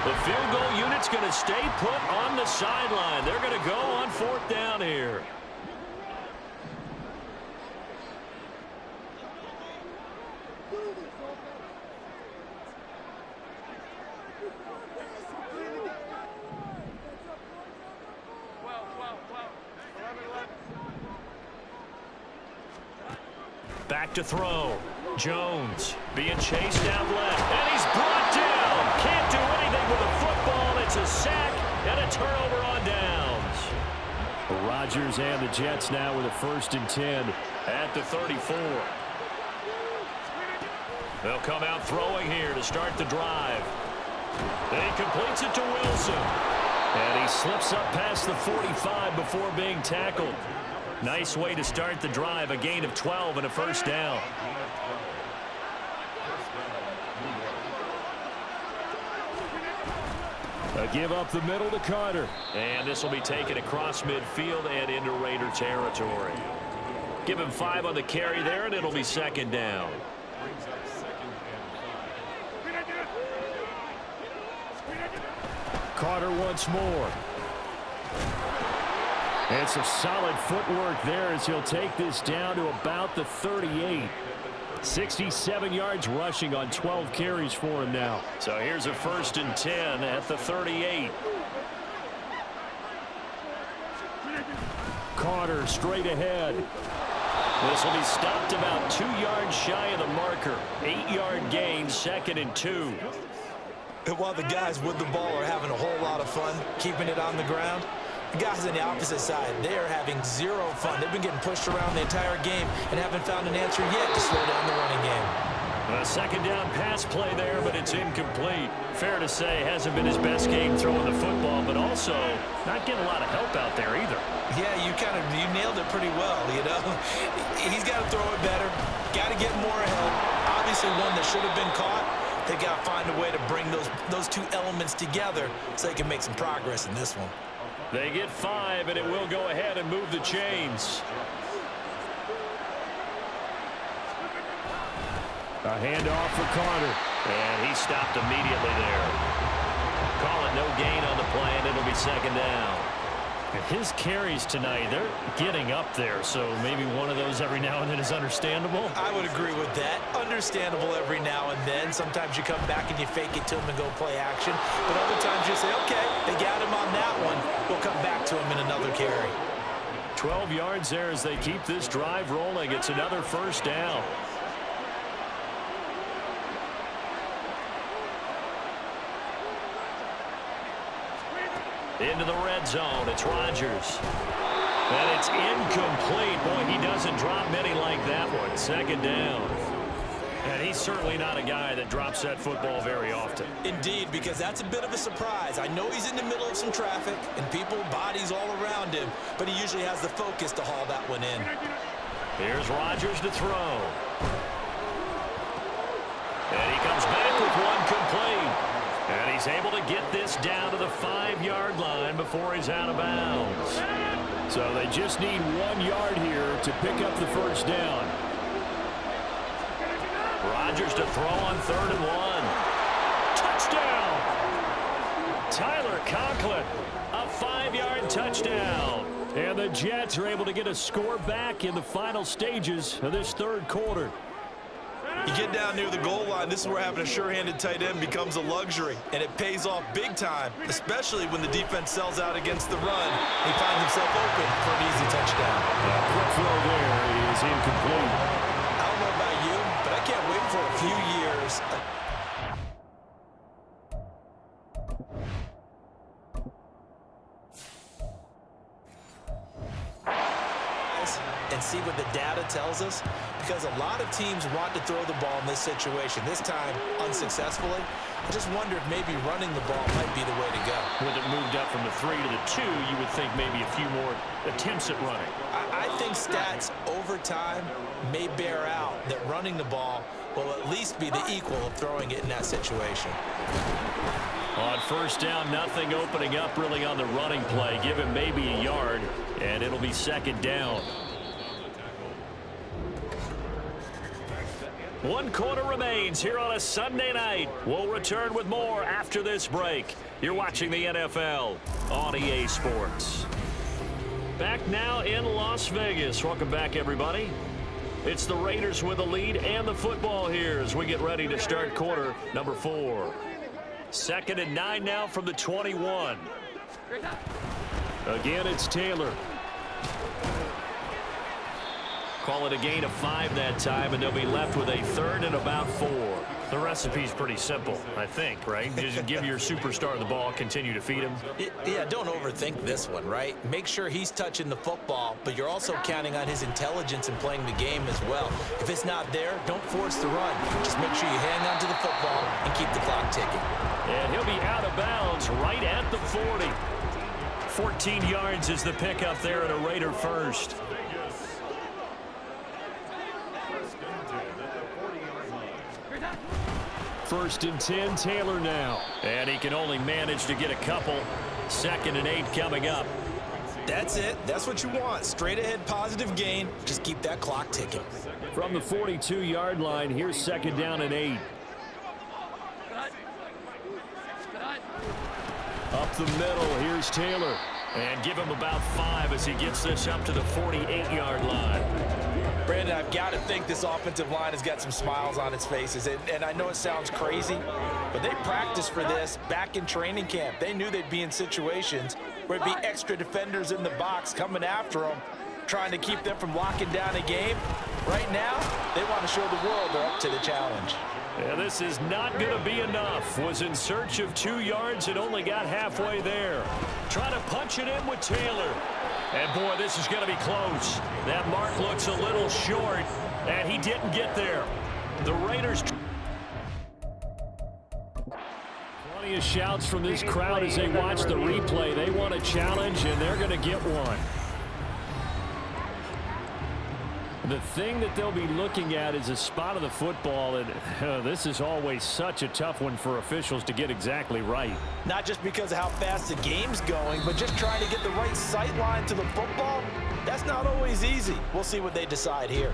The field goal unit's going to stay put on the sideline. They're going to go on 4th down here. Back to throw. Jones being chased down left. And he's brought down. Can't do anything with the football. It's a sack and a turnover on downs. Rodgers and the Jets now with a 1st and 10. At the 34. They'll come out throwing here to start the drive. And he completes it to Wilson. And he slips up past the 45 before being tackled. Nice way to start the drive, a gain of 12 and a 1st down. A give up the middle to Carter. And this will be taken across midfield and into Raider territory. Give him 5 on the carry there, and it'll be 2nd down. Carter once more. And some solid footwork there as he'll take this down to about the 38. 67 yards rushing on 12 carries for him now. So here's a 1st and 10 at the 38. Carter straight ahead. This will be stopped about 2 yards shy of the marker. 8-yard gain, 2nd and 2. And while the guys with the ball are having a whole lot of fun keeping it on the ground, the guys on the opposite side, they are having zero fun. They've been getting pushed around the entire game and haven't found an answer yet to slow down the running game. A 2nd down pass play there, but it's incomplete. Fair to say, hasn't been his best game throwing the football, but also not getting a lot of help out there either. Yeah, you nailed it pretty well, you know. He's got to throw it better, got to get more help. Obviously one that should have been caught. They got to find a way to bring those two elements together so they can make some progress in this one. They get 5, and it will go ahead and move the chains. A handoff for Carter. And he stopped immediately there. Call it no gain on the play, and it'll be 2nd down. His carries tonight, they're getting up there, so maybe one of those every now and then is understandable. I would agree with that. Understandable every now and then. Sometimes you come back and you fake it to him and go play action. But other times you say, okay, they got him on that one. We'll come back to him in another carry. 12 yards there as they keep this drive rolling. It's another 1st down. Into the red zone. It's Rodgers. And it's incomplete. Boy, he doesn't drop many like that one. 2nd down. And he's certainly not a guy that drops that football very often. Indeed, because that's a bit of a surprise. I know he's in the middle of some traffic and people, bodies all around him, but he usually has the focus to haul that one in. Here's Rodgers to throw. And he comes back with one complete. And he's able to get this down to the 5-yard line before he's out of bounds. So they just need 1 yard here to pick up the 1st down. Rodgers to throw on 3rd and 1. Touchdown! Tyler Conklin, a 5-yard touchdown. And the Jets are able to get a score back in the final stages of this 3rd quarter. You get down near the goal line, this is where having a sure-handed tight end becomes a luxury, and it pays off big time, especially when the defense sells out against the run. He finds himself open for an easy touchdown. That throw there is incomplete. I don't know about you, but I can't wait for a few years. And see what the data tells us, because a lot of teams want to throw the ball in this situation. This time, unsuccessfully. I just wonder if maybe running the ball might be the way to go. With it moved up from the 3 to the 2, you would think maybe a few more attempts at running. I think stats over time may bear out that running the ball will at least be the equal of throwing it in that situation. On 1st down, nothing opening up really on the running play. Give him maybe a yard, and it'll be 2nd down. 1 quarter remains here on a Sunday night. We'll return with more after this break. You're watching the NFL on EA Sports. Back now in Las Vegas. Welcome back, everybody. It's the Raiders with the lead and the football here as we get ready to start quarter number 4. 2nd and 9 now from the 21. Again, it's Taylor. Call it a gain of 5 that time, and they'll be left with a 3rd and about 4. The recipe's pretty simple, I think, right? Just give your superstar the ball, continue to feed him. Yeah, don't overthink this one, right? Make sure he's touching the football, but you're also counting on his intelligence in playing the game as well. If it's not there, don't force the run. Just make sure you hang on to the football and keep the clock ticking. And he'll be out of bounds right at the 40. 14 yards is the pickup there at a Raider 1st. 1st and 10, Taylor now. And he can only manage to get a couple. 2nd and 8 coming up. That's it. That's what you want. Straight ahead positive gain. Just keep that clock ticking. From the 42-yard line, here's 2nd down and 8. Up the middle, here's Taylor. And give him about 5 as he gets this up to the 48-yard line. Brandon, I've got to think this offensive line has got some smiles on its faces. And I know it sounds crazy, but they practiced for this back in training camp. They knew they'd be in situations where it'd be extra defenders in the box coming after them, trying to keep them from locking down a game. Right now, they want to show the world they're up to the challenge. Yeah, this is not going to be enough. Was in search of 2 yards and only got halfway there. Trying to punch it in with Taylor. And, boy, this is going to be close. That mark looks a little short, and he didn't get there. The Raiders... Plenty of shouts from this crowd as they watch the replay. They want a challenge, and they're going to get one. The thing that they'll be looking at is a spot of the football, and this is always such a tough one for officials to get exactly right. Not just because of how fast the game's going, but just trying to get the right sight line to the football. That's not always easy. We'll see what they decide here.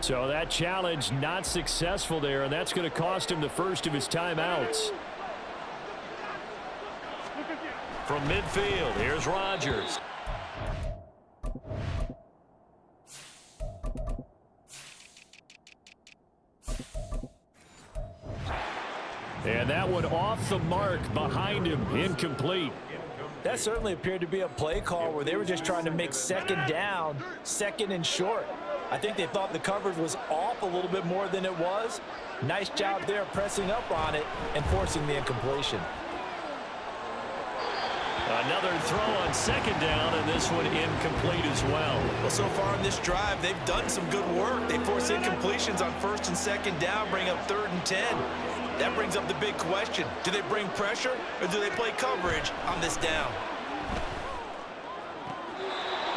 So that challenge not successful there, and that's going to cost him the first of his timeouts. From midfield, here's Rodgers. And that one off the mark behind him, incomplete. That certainly appeared to be a play call where they were just trying to make second down, second and short. I think they thought the coverage was off a little bit more than it was. Nice job there pressing up on it and forcing the incompletion. Another throw on second down, and this one incomplete as well. Well, so far in this drive, they've done some good work. They force incompletions on first and second down, bring up 3rd and 10. That brings up the big question. Do they bring pressure or do they play coverage on this down?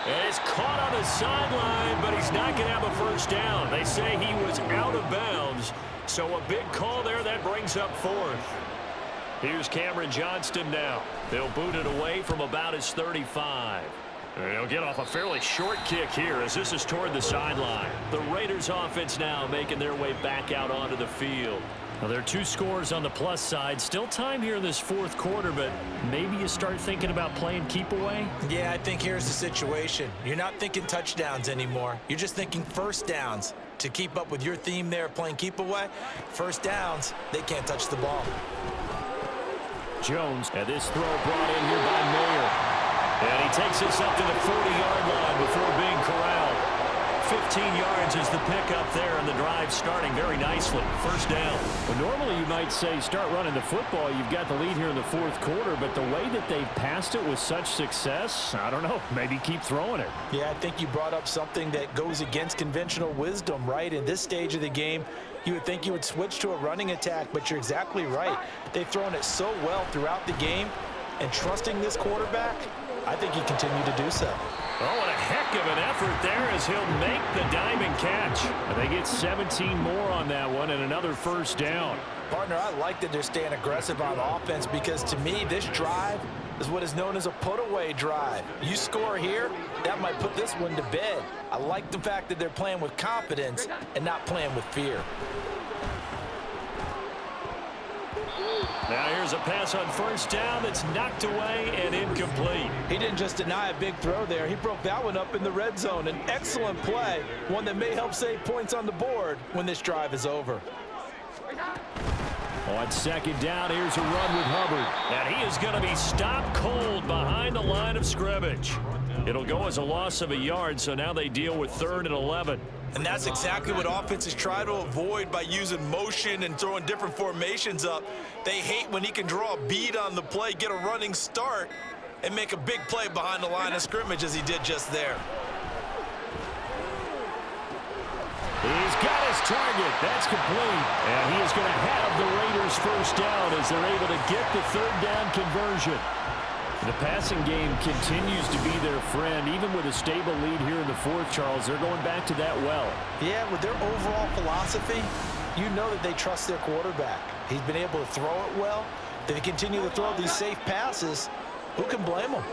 And it's caught on the sideline, but he's not going to have a first down. They say he was out of bounds, so a big call there that brings up 4th. Here's Cameron Johnston now. They'll boot it away from about his 35. They'll get off a fairly short kick here as this is toward the sideline. The Raiders offense now making their way back out onto the field. Well, there are 2 scores on the plus side. Still time here in this 4th quarter, but maybe you start thinking about playing keep away? Yeah, I think here's the situation. You're not thinking touchdowns anymore. You're just thinking first downs. To keep up with your theme there, playing keep away, first downs, they can't touch the ball. Jones, and this throw brought in here by Mayer. And he takes this up to the 40-yard line before being corralled. 15 yards is the pickup there, and the drive starting very nicely. First down. Well, normally you might say start running the football. You've got the lead here in the 4th quarter, but the way that they've passed it with such success, I don't know, maybe keep throwing it. Yeah, I think you brought up something that goes against conventional wisdom, right? In this stage of the game, you would think you would switch to a running attack, but you're exactly right. They've thrown it so well throughout the game, and trusting this quarterback, I think he continued to do so. Oh, what a heck of an effort there as he'll make the diamond catch. And they get 17 more on that one and another first down. Partner, I like that they're staying aggressive on offense because to me, this drive is what is known as a put-away drive. You score here, that might put this one to bed. I like the fact that they're playing with confidence and not playing with fear. Now here's a pass on first down that's knocked away and incomplete. He didn't just deny a big throw there. He broke that one up in the red zone. An excellent play, one that may help save points on the board when this drive is over. On second down, here's a run with Hubbard. And he is going to be stopped cold behind the line of scrimmage. It'll go as a loss of a yard, so now they deal with 3rd and 11. And that's exactly what offenses try to avoid by using motion and throwing different formations up. They hate when he can draw a bead on the play, get a running start, and make a big play behind the line of scrimmage as he did just there. He's got his target. That's complete. And he is going to have the Raiders first down as they're able to get the 3rd down conversion. The passing game continues to be their friend. Even with a stable lead here in the 4th, Charles, they're going back to that well. Yeah, with their overall philosophy, you know that they trust their quarterback. He's been able to throw it well. They continue to throw these safe passes. Who can blame them?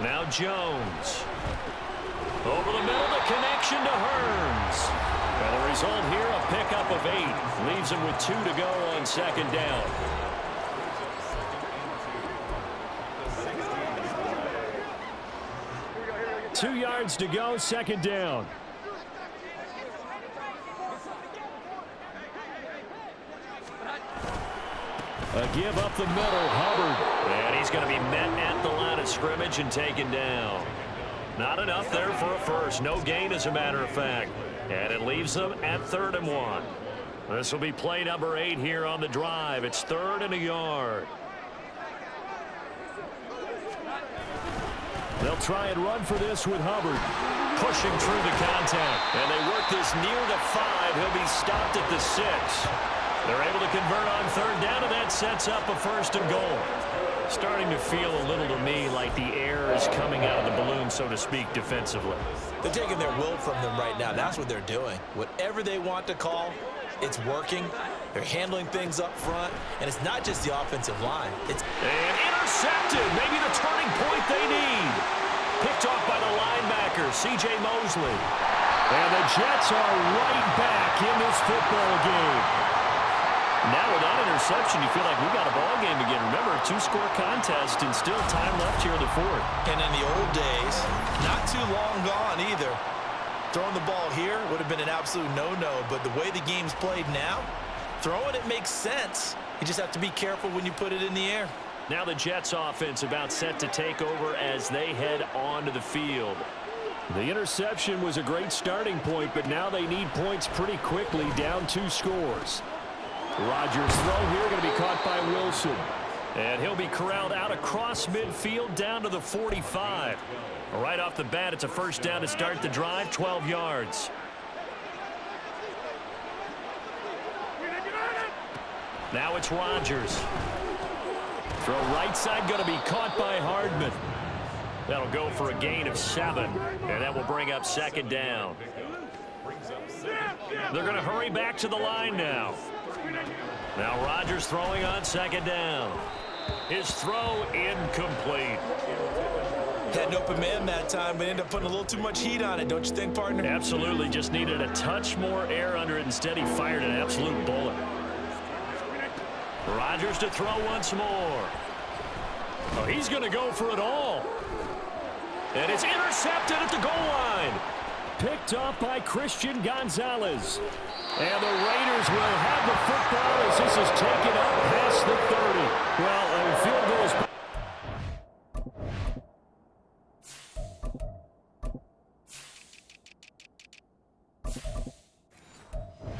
Now Jones. Over the middle, the connection to Hearns. And the result here, a pickup of 8. Leaves him with 2 to go on second down. 2 yards to go, second down. A give up the middle, Hubbard. And he's going to be met at the line of scrimmage and taken down. Not enough there for a first. No gain, as a matter of fact. And it leaves them at 3rd and 1. This will be play number 8 here on the drive. It's 3rd and a yard. They'll try and run for this with Hubbard. Pushing through the contact. And they work this near the 5. He'll be stopped at the 6. They're able to convert on 3rd down, and that sets up a 1st and goal. Starting to feel a little to me like the air is coming out of the balloon, so to speak, defensively. They're taking their will from them right now. That's what they're doing. Whatever they want to call, it's working. They're handling things up front, and it's not just the offensive line. It's and intercepted. Maybe the turning point they need. Picked off by the linebacker, C.J. Mosley. And the Jets are right back in this football game. Now with that interception, you feel like we got a ball game again. Remember, a 2-score contest and still time left here in the 4th. And in the old days, not too long gone either. Throwing the ball here would have been an absolute no-no, but the way the game's played now, throwing it makes sense. You just have to be careful when you put it in the air. Now the Jets offense about set to take over as they head onto the field. The interception was a great starting point, but now they need points pretty quickly, down 2 scores. Rodgers' throw here going to be caught by Wilson. And he'll be corralled out across midfield down to the 45. Right off the bat, it's a 1st down to start the drive, 12 yards. Now it's Rodgers. Throw right side going to be caught by Hardman. That'll go for a gain of 7. And that will bring up 2nd down. They're going to hurry back to the line now. Now Rodgers throwing on 2nd down. His throw incomplete. Had an open man that time, but ended up putting a little too much heat on it, don't you think, partner? Absolutely. Just needed a touch more air under it. Instead, he fired an absolute bullet. Rodgers to throw once more. Oh, he's going to go for it all. And it's intercepted at the goal line. Picked up by Christian Gonzalez. And the Raiders will have the football as this is taken up past the 30. Well, field goals.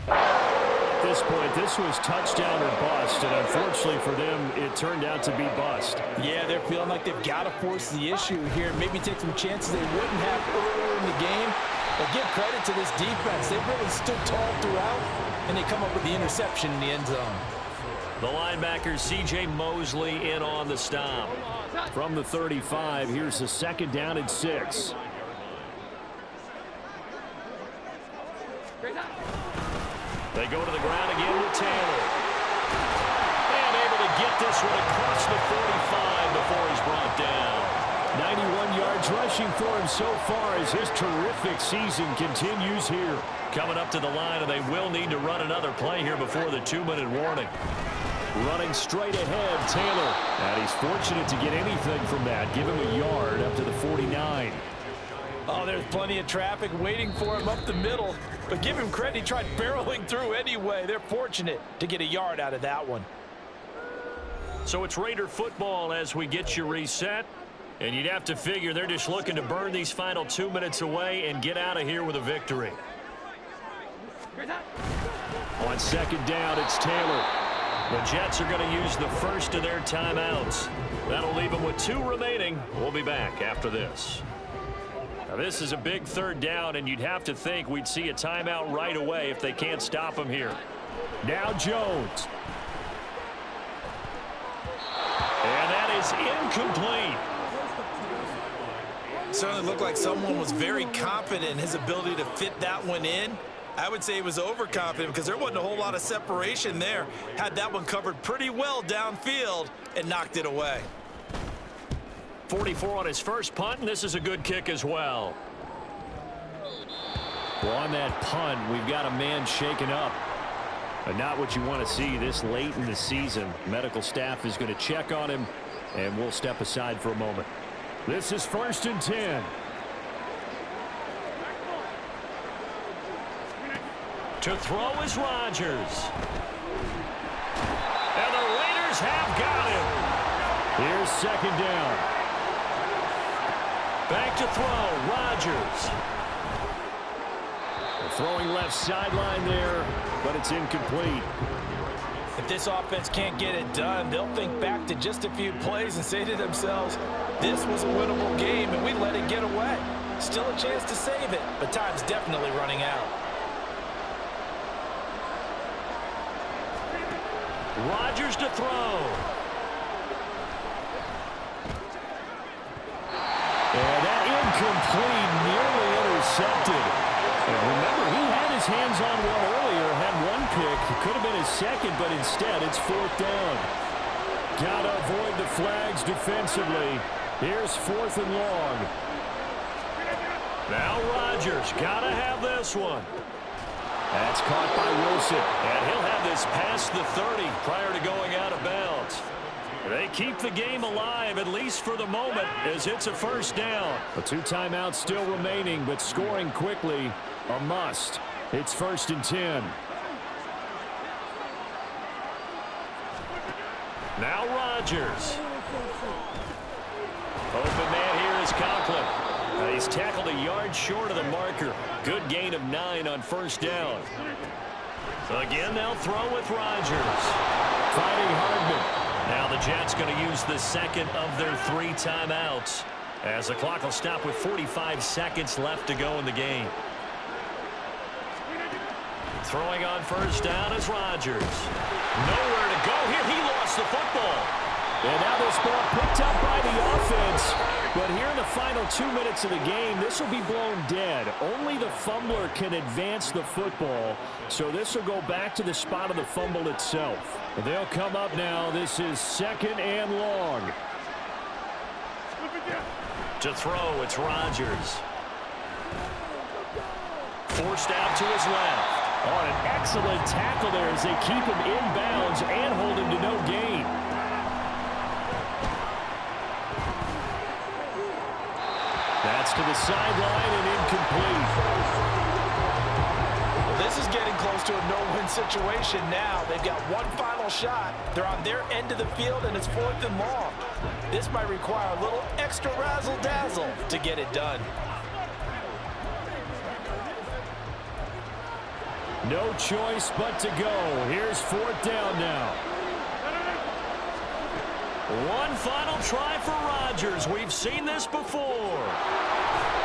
At this point, this was touchdown or bust, and unfortunately for them, it turned out to be bust. Yeah, they're feeling like they've got to force the issue here. Maybe take some chances they wouldn't have earlier in the game. But give credit to this defense. They've really stood tall throughout, and they come up with the interception in the end zone. The linebacker, C.J. Mosley, in on the stop. From the 35, here's a 2nd down and 6. They go to the ground again with Taylor. And able to get this one across the 45 before he's brought down. 91 yards rushing for him so far as his terrific season continues here. Coming up to the line, and they will need to run another play here before the 2-minute warning. Running straight ahead, Taylor. And he's fortunate to get anything from that. Give him a yard up to the 49. Oh, there's plenty of traffic waiting for him up the middle. But give him credit, he tried barreling through anyway. They're fortunate to get a yard out of that one. So it's Raider football as we get you reset. And you'd have to figure they're just looking to burn these final 2 minutes away and get out of here with a victory. On 2nd down, it's Taylor. The Jets are going to use the first of their timeouts. That'll leave them with 2 remaining. We'll be back after this. Now, this is a big 3rd down, and you'd have to think we'd see a timeout right away if they can't stop them here. Now Jones. And that is incomplete. Certainly looked like someone was very confident in his ability to fit that one in. I would say he was overconfident because there wasn't a whole lot of separation there. Had that one covered pretty well downfield and knocked it away. 44 on his first punt, and this is a good kick as well. Well, on that punt, we've got a man shaken up. And not what you want to see this late in the season. Medical staff is going to check on him, and we'll step aside for a moment. This is 1st and 10. To throw is Rodgers. And the Raiders have got him. Here's second down. Back to throw, Rodgers. Throwing left sideline there, but it's incomplete. If this offense can't get it done, they'll think back to just a few plays and say to themselves, this was a winnable game and we let it get away. Still a chance to save it, but time's definitely running out. Rodgers to throw. And that incomplete, nearly intercepted. And remember, he had his hands on one earlier, had one pick. It could have been his second, but instead it's fourth down. Got to avoid the flags defensively. Here's fourth and long. Now Rodgers, got to have this one. That's caught by Wilson. And he'll have this past the 30 prior to going out of bounds. They keep the game alive, at least for the moment, as it's a first down. A 2 timeouts still remaining, but scoring quickly, a must. It's 1st and 10. Now Rodgers. Open man here is Conklin. He's tackled a yard short of the marker. Good gain of 9 on first down. So again, they'll throw with Rodgers. Fighting Hardman. Now the Jets going to use the second of their 3 timeouts, as the clock will stop with 45 seconds left to go in the game. Throwing on first down is Rodgers. Nowhere to go here. He lost the football. And now this ball picked up by the offense. But here in the final 2 minutes of the game, this will be blown dead. Only the fumbler can advance the football. So this will go back to the spot of the fumble itself. They'll come up now. This is 2nd and long. To throw, it's Rodgers. Forced out to his left. Oh, an excellent tackle there as they keep him in bounds and hold him to no gain. That's to the sideline and incomplete. Well, this is getting close to a no-win situation now. They've got one final shot. They're on their end of the field, and it's 4th and long. This might require a little extra razzle-dazzle to get it done. No choice but to go. Here's 4th down now. One final try for Rodgers. We've seen this before.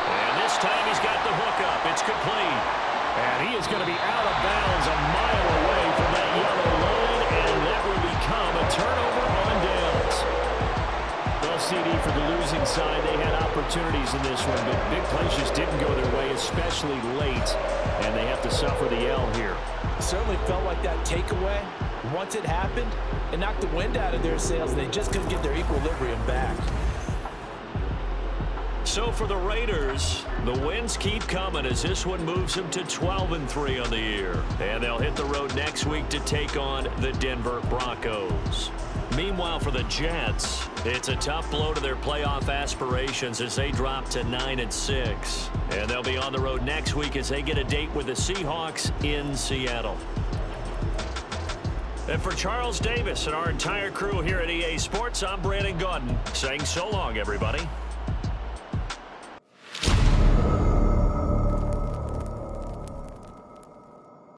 And this time he's got the hookup. It's complete. And he is going to be out of bounds a mile away from that yellow line, and that will become a turnover on downs. Well, CD, for the losing side, they had opportunities in this one, but big plays just didn't go their way, especially late, and they have to suffer the L here. It certainly felt like that takeaway. Once it happened, it knocked the wind out of their sails, and they just couldn't get their equilibrium back. So for the Raiders, the wins keep coming as this one moves them to 12-3 on the year. And they'll hit the road next week to take on the Denver Broncos. Meanwhile, for the Jets, it's a tough blow to their playoff aspirations as they drop to 9-6. And they'll be on the road next week as they get a date with the Seahawks in Seattle. And for Charles Davis and our entire crew here at EA Sports, I'm Brandon Gaudin saying so long, everybody.